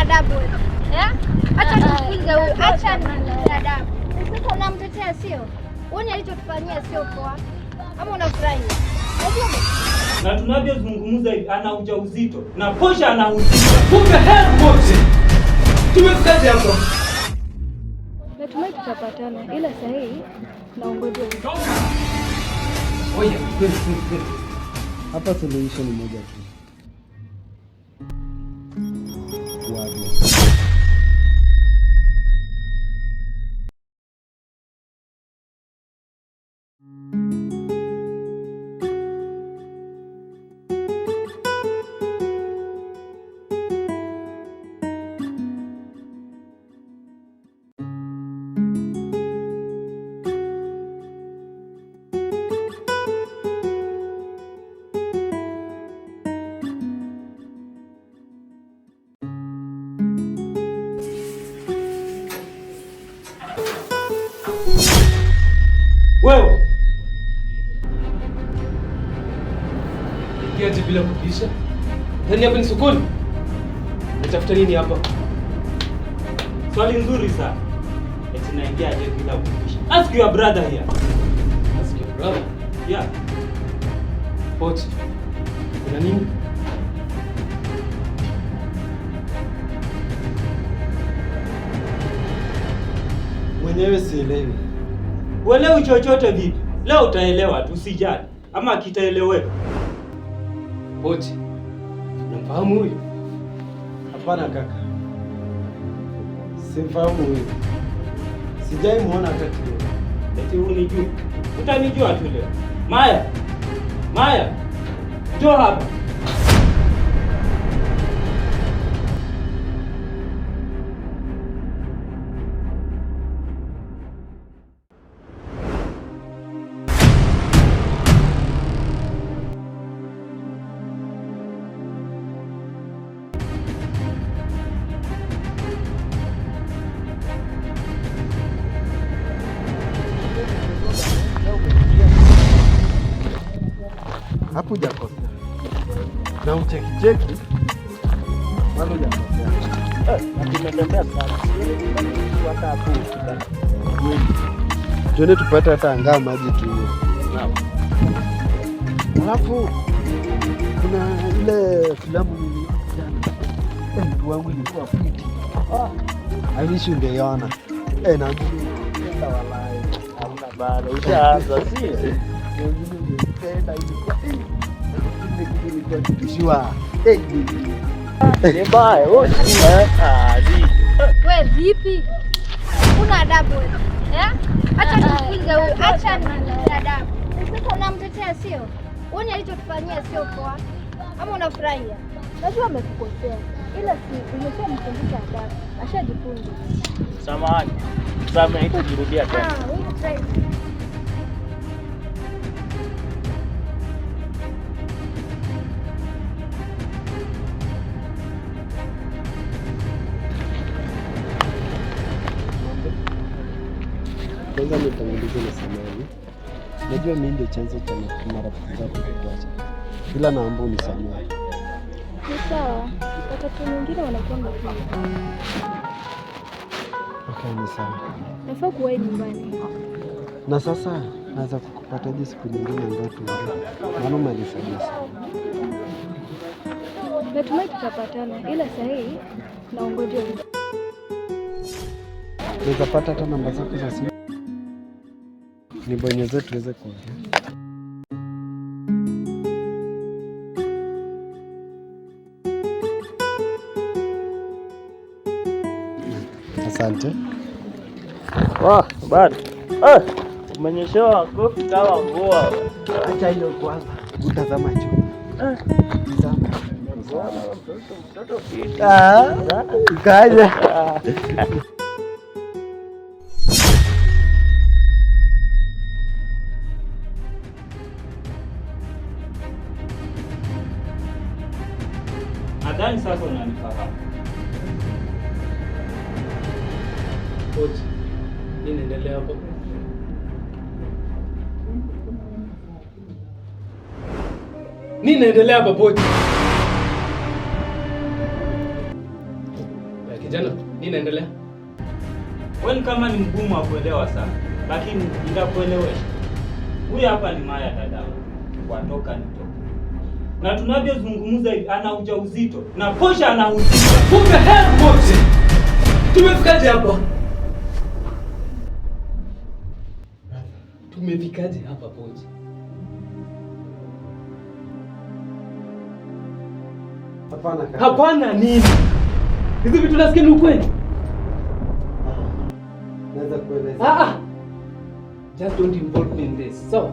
adabu wewe. Acha tufunze huyu. Acha ni adabu. Sasa unamtetea sio? Uone alichotufanyia sio poa. Ama unafurahi? Na tunavyozungumza hivi ana ujauzito na posha anahusika. Kumbe heri wote. Tumefikaje hapo? Natumai tutapatana ila saa hii naongojea. Oya, kweli. Hapa suluhisho ni moja tu. Kuaga. Wewe Ingia bila kupisha. Ndani hapa ni sokoni. Natafuta nini hapa? swali nzuri sana. Eti naingiaje bila kupisha? Ask your brother here. Ask your brother. Yeah. Pochi. Kuna nini? Mwenyewe sielewi. Uelewi chochote vipi? Leo utaelewa tu, usijali. Ama kitaelewewa. Pochi. Unamfahamu huyu? Hapana kaka. Simfahamu huyu. Sijai muona hata kidogo. Eti unijui. Utanijua tu leo. Maya. Maya. Njoo hapa. Hapo hujakosea. Na ucheki bado hujakosea. Tumetembea sana. Hata hapo. Twende tupate hata angaa maji tu. Naam. Alafu kuna ile filamu niliona jana. Mtu wangu ilikuwa fiti. I wish ungeiona. Na ndio Walai. Hamna bado. Ushaanza si? Ni mbaya. Wewe vipi? Una adabu wewe. Acha tufunze huyu. Acha ni adabu. Sasa unamtetea sio? Uone alichotufanyia sio poa. Ama unafurahia? Najua amekukosea. Ila si umeshamfundisha adabu. Ashajifunza. Samahani. Sasa haitajirudia tena. Wewe try. Kwanza nitangulize na samani. Najua mimi ndio chanzo cha marafiki zako kukuacha. Ila naomba unisamehe. Ni sawa. Wakati mwingine wanakwenda tu. Okay, ni sawa. Nafaa kuwahi nyumbani. Na sasa naweza kukupataje siku nyingine ambayo tuongee? Maana umenisaidia sana. Natumai tutapatana ila saa hii naongojea. Naweza pata hata namba zako za simu. Nibonyeze tuweze kuongea. Asante. Wah, bado. Umenyeshewa kofi kama mvua. Acha hilo kwanza. Utazama juu. Tazama. Mtoto pita. Kaja. Nadhani sasa unanifahamu. Pochi. Nini inaendelea hapo? Nini inaendelea hapa Pochi? Kijana, nini inaendelea? Wewe kama ni mgumu wa kuelewa sana, lakini nitakuelewesha. Huyu hapa ni Maya dadangu. Watoka nitoka. Na tunavyozungumza hivi ana ujauzito na posha anahusika. Kumbe hell wote. Tumefikaje hapa? Tumefikaje hapa Pochi? Hapana kaka. Hapana nini? Hizi vitu nasikia ni ukweli? Naweza kueleza. Just don't involve me in this. So,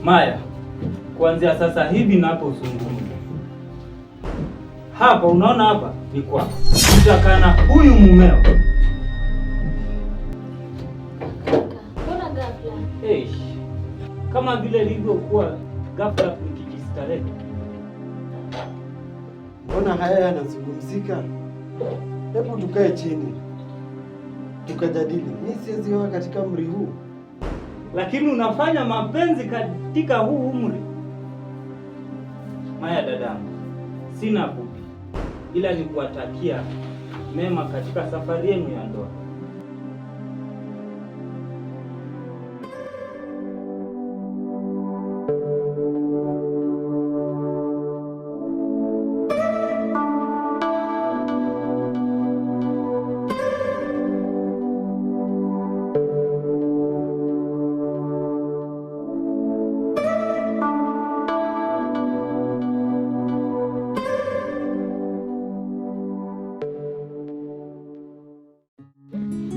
Maya, kuanzia sasa hivi napozungumza hapa, unaona hapa ni kwako. Utakaa na huyu mumeo. Mbona ghafla? Kama vile ilivyokuwa ghafla nikijistarehe. Mbona haya yanazungumzika? Hebu tukae chini tukajadili. Mimi siwezi oa katika umri huu. Lakini unafanya mapenzi katika huu umri. Maya dadangu, sina budi ila ni kuwatakia mema katika safari yenu ya ndoa.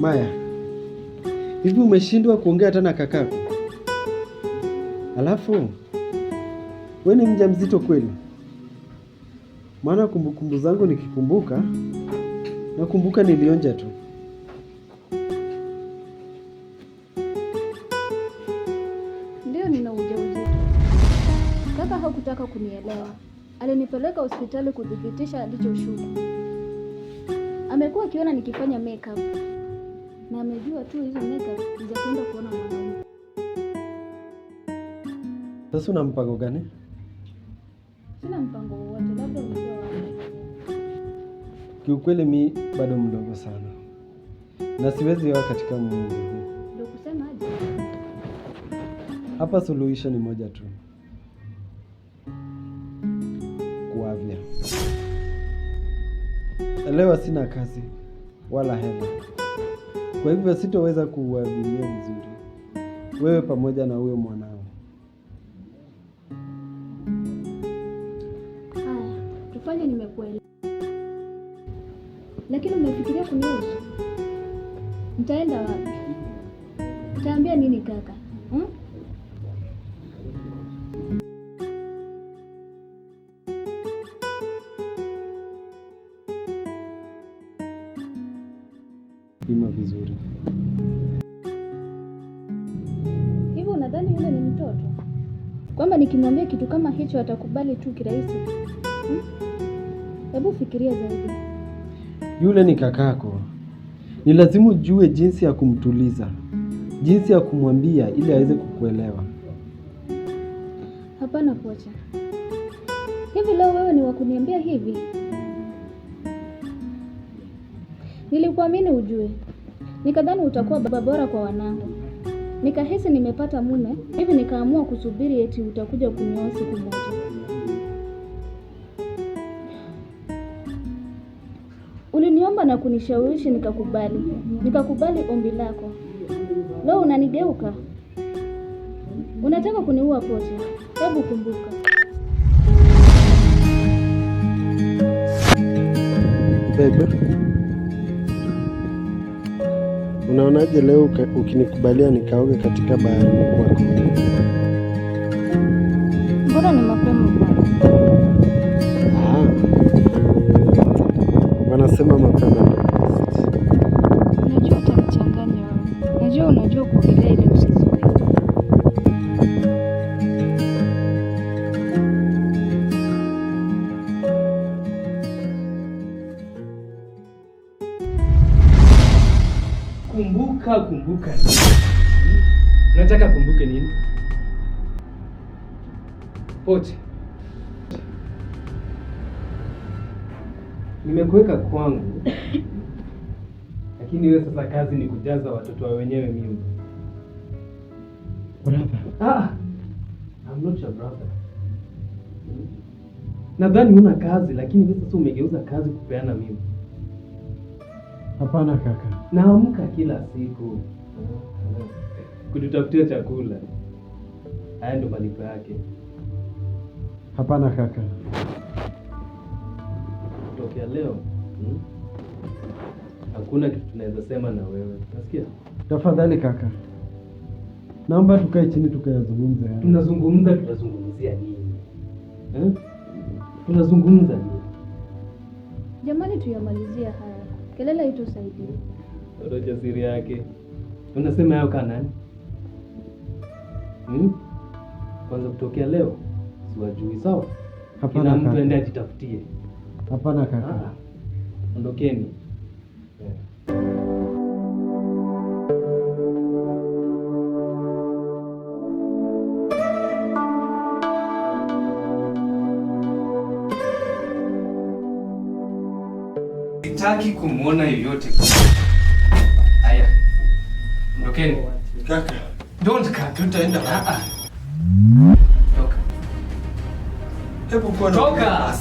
Maya, hivi umeshindwa kuongea tena kakako? Alafu wewe ni mjamzito kweli? Maana kumbukumbu zangu nikikumbuka, nakumbuka nilionja tu. Ndio nina ujauzito. Kaka hakutaka kunielewa. Alinipeleka hospitali kudhibitisha alichoshuku. Amekuwa akiona nikifanya makeup. Na amejua tu hizo makeup za kwenda kuona mwanaume. Sasa una mpango gani? Sina mpango wowote, labda unajua wapi. Kiukweli mi bado mdogo sana. Na siwezi oa katika umri huu. Ndio kusema aje? Hapa suluhisho ni moja tu. Kuavya. Elewa sina kazi wala hela. Kwa hivyo sitoweza kuwahudumia vizuri wewe pamoja na huyo mwanao. Haya, tufanye nimekuelewa. Lakini umefikiria kunihusu? Nitaenda wapi? Nitaambia nini kaka? Pima vizuri. Hivi unadhani yule ni mtoto? Kwamba nikimwambia kitu kama hicho atakubali tu kirahisi? Hebu fikiria zaidi. Yule ni kakako. Ni lazima ujue jinsi ya kumtuliza, jinsi ya kumwambia ili aweze kukuelewa. Hapana Pocha. Hivi leo wewe ni wa kuniambia hivi? Nilikuamini ujue. Nikadhani utakuwa baba bora kwa wanangu. Nikahisi nimepata mume, hivi nikaamua kusubiri eti utakuja kunioa siku moja. Uliniomba na kunishawishi nikakubali. Nikakubali ombi lako. Leo unanigeuka. Unataka kuniua Pocha. Hebu kumbuka. Bebe, unaonaje leo ukinikubalia nikaoge katika baharini kwako? Mbona ni mapema bwana? Wanasema mapema. Najua utanichanganya wewe. Najua unajua kuogelea ile usizoe. kumbuka. Unataka kumbuke nini? Pote. Nimekuweka kwangu. Lakini wewe sasa kazi ni kujaza watoto wa wenyewe mimba. Brother. I'm not your brother. Nadhani huna kazi, lakini wewe sasa umegeuza kazi kupeana mimba. Hapana kaka. Naamka kila siku kututafutia chakula. Haya ndo malipo yake. Hapana kaka. Tokea leo hakuna kitu tunaweza sema na wewe. Unasikia? Tafadhali kaka. Naomba tukae chini tukayazungumze haya. Tunazungumzia nini? Tunazungumza nini? Jamani, tuyamalizie haya. Kelele haitusaidia. Ndio jasiri yake. Unasema yao kana nani? Kwanza kutokea leo siwajui, sawa? Hapana kila mtu kaka. aende ajitafutie. Hapana kaka. Ondokeni. Sitaki kumuona yoyote. Haya. Ondokeni. Kaka. Don't cut. Tutaenda. Toka. Hebu kwa Toka.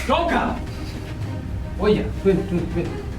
Toka. Oya, twende.